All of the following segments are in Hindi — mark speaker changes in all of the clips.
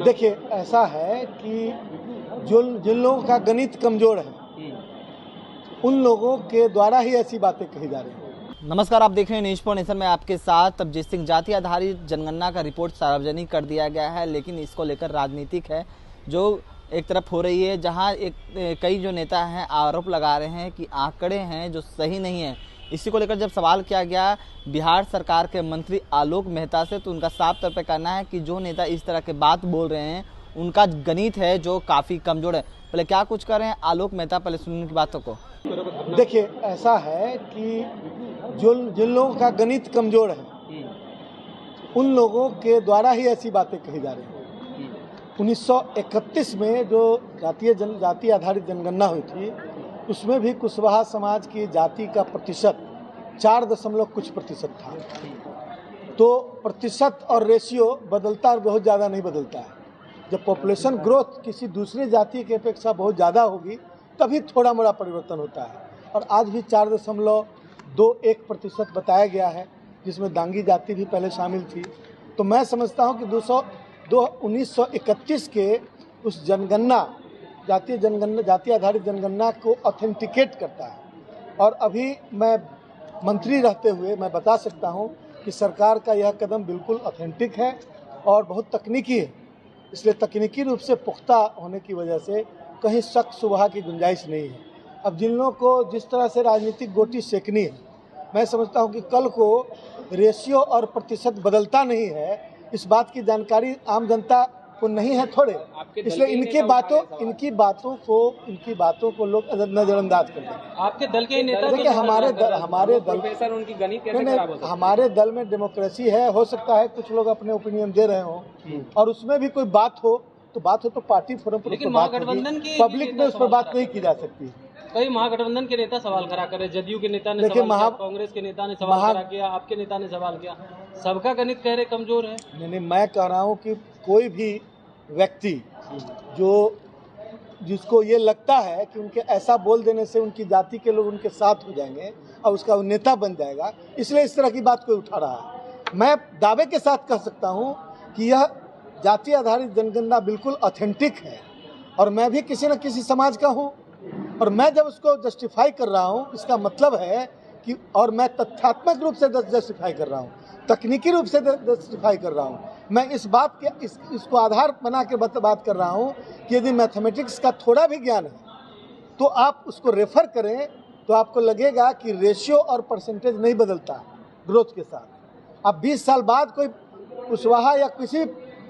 Speaker 1: देखिए, ऐसा है कि जो जिन लोगों का गणित कमजोर है उन लोगों के द्वारा ही ऐसी बातें कही जा रही हैं।
Speaker 2: नमस्कार, आप देख रहे हैं न्यूज पॉइंट नेशन में आपके साथ अभिजीत सिंह। जाति आधारित जनगणना का रिपोर्ट सार्वजनिक कर दिया गया है, लेकिन इसको लेकर राजनीतिक है जो एक तरफ हो रही है, जहां कई जो नेता हैं आरोप लगा रहे हैं कि आंकड़े हैं जो सही नहीं है। इसी को लेकर जब सवाल किया गया बिहार सरकार के मंत्री आलोक मेहता से, तो उनका साफ तौर पर कहना है कि जो नेता इस तरह के बात बोल रहे हैं उनका गणित है जो काफ़ी कमज़ोर है। पहले क्या कुछ कर रहे हैं आलोक मेहता, पहले सुनिए उनकी बातों को।
Speaker 1: देखिए, ऐसा है कि जिन लोगों का गणित कमजोर है उन लोगों के द्वारा ही ऐसी बातें कही जा रही हैं। 1931 में जो जाति आधारित जनगणना हुई थी उसमें भी कुशवाहा समाज की जाति का प्रतिशत 4% था। तो प्रतिशत और रेशियो बदलता और बहुत ज़्यादा नहीं बदलता है। जब पॉपुलेशन ग्रोथ किसी दूसरी जाति की अपेक्षा बहुत ज़्यादा होगी तभी थोड़ा मोड़ा परिवर्तन होता है। और आज भी 4.21% बताया गया है, जिसमें दांगी जाति भी पहले शामिल थी। तो मैं समझता हूं कि 1931 के उस जाति आधारित जनगणना को ऑथेंटिकेट करता है। और अभी मैं मंत्री रहते हुए मैं बता सकता हूं कि सरकार का यह कदम बिल्कुल ऑथेंटिक है और बहुत तकनीकी है। इसलिए तकनीकी रूप से पुख्ता होने की वजह से कहीं शक शुबहा की गुंजाइश नहीं है। अब जिन लोगों को जिस तरह से राजनीतिक गोटी सेकनी है, मैं समझता हूं कि कल को रेशियो और प्रतिशत बदलता नहीं है, इस बात की जानकारी आम जनता को नहीं है थोड़े। इसलिए इनकी बातों को लोग नजरअंदाज कर देंगे।
Speaker 3: आपके दल के नेता
Speaker 1: देखिए, हमारे दल में डेमोक्रेसी है। हो सकता है कुछ लोग अपने ओपिनियन दे रहे हों और उसमें भी कोई बात हो तो पार्टी फोरम पर
Speaker 3: महागठबंधन की
Speaker 1: पब्लिक में उस पर बात नहीं की जा सकती।
Speaker 3: कई महागठबंधन के नेता सवाल खड़ा करे, जदयू के नेता ने सवाल किया, कांग्रेस के नेता ने सवाल खड़ा किया, आपके नेता ने सवाल किया, सबका गणित कह रहे कमजोर है।
Speaker 1: नहीं, मैं कह रहा हूँ कि कोई भी व्यक्ति जिसको ये लगता है कि उनके ऐसा बोल देने से उनकी जाति के लोग उनके साथ हो जाएंगे और उसका नेता बन जाएगा, इसलिए इस तरह की बात कोई उठा रहा है। मैं दावे के साथ कह सकता हूँ कि यह जाति आधारित जनगणना बिल्कुल ऑथेंटिक है और मैं भी किसी न किसी समाज का हूँ। और मैं जब उसको जस्टिफाई कर रहा हूँ, इसका मतलब है कि और मैं तथ्यात्मक रूप से जस्टिफाई कर रहा हूँ, तकनीकी रूप से जस्टिफाई कर रहा हूँ। मैं इस बात के इसको आधार बना के बात कर रहा हूँ कि यदि मैथमेटिक्स का थोड़ा भी ज्ञान है तो आप उसको रेफर करें तो आपको लगेगा कि रेशियो और परसेंटेज नहीं बदलता ग्रोथ के साथ। अब 20 साल बाद कोई कुशवाहा या किसी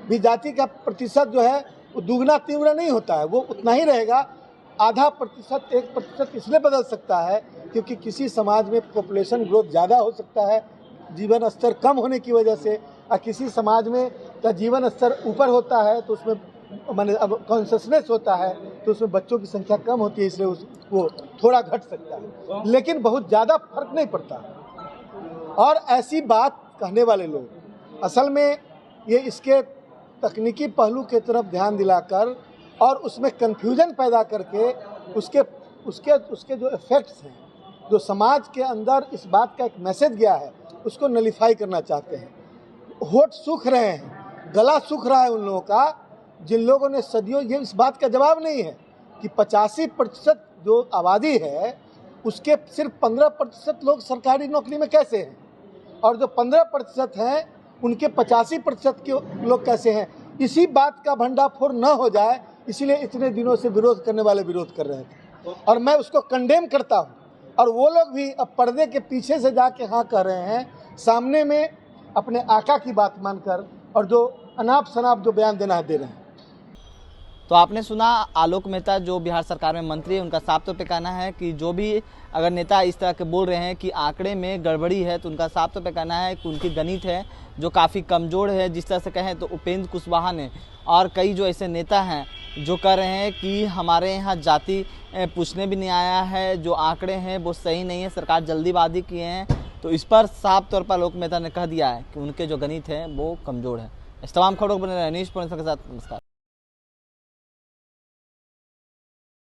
Speaker 1: भी जाति का प्रतिशत जो है वो दुगना तीव्र नहीं होता है, वो उतना ही रहेगा। आधा प्रतिशत 1% इसलिए बदल सकता है क्योंकि किसी समाज में पॉपुलेशन ग्रोथ ज़्यादा हो सकता है जीवन स्तर कम होने की वजह से, और किसी समाज में का जीवन स्तर ऊपर होता है तो उसमें माने अब कॉन्शसनेस होता है तो उसमें बच्चों की संख्या कम होती है, इसलिए वो थोड़ा घट सकता है, लेकिन बहुत ज़्यादा फर्क नहीं पड़ता। और ऐसी बात कहने वाले लोग असल में ये इसके तकनीकी पहलू के तरफ ध्यान दिलाकर और उसमें कन्फ्यूजन पैदा करके उसके जो इफेक्ट्स हैं, जो समाज के अंदर इस बात का एक मैसेज गया है, उसको नलीफाई करना चाहते हैं। होठ सूख रहे हैं, गला सूख रहा है उन लोगों का जिन लोगों ने सदियों ये इस बात का जवाब नहीं है कि 85% जो आबादी है उसके सिर्फ 15% लोग सरकारी नौकरी में कैसे हैं और जो 15% हैं उनके 85% के लोग कैसे हैं। इसी बात का भंडाफोड़ न हो जाए इसीलिए इतने दिनों से विरोध करने वाले विरोध कर रहे थे और मैं उसको कंडेम करता हूँ। और वो लोग भी अब पर्दे के पीछे से जाके हाँ कह रहे हैं, सामने में अपने आका की बात मानकर और जो अनाप शनाप जो बयान देना है दे रहे हैं।
Speaker 2: तो आपने सुना आलोक मेहता जो बिहार सरकार में मंत्री है, उनका साफ तौर पे कहना है कि जो भी अगर नेता इस तरह के बोल रहे हैं कि आंकड़े में गड़बड़ी है, तो उनका साफ तौर पे कहना है कि उनकी गणित है जो काफ़ी कमज़ोर है। जिस तरह से कहें तो उपेंद्र कुशवाहा ने और कई जो ऐसे नेता हैं जो कह रहे हैं कि हमारे यहाँ जाति पूछने भी नहीं आया है, जो आंकड़े हैं वो सही नहीं है, सरकार जल्दीबाजी किए हैं। तो इस पर साफ तौर पर आलोक मेहता ने कह दिया है कि उनके जो गणित है वो कमज़ोर है। इस तमाम खबरों को बने रहे न्यूज़ पॉइंट के साथ। नमस्कार।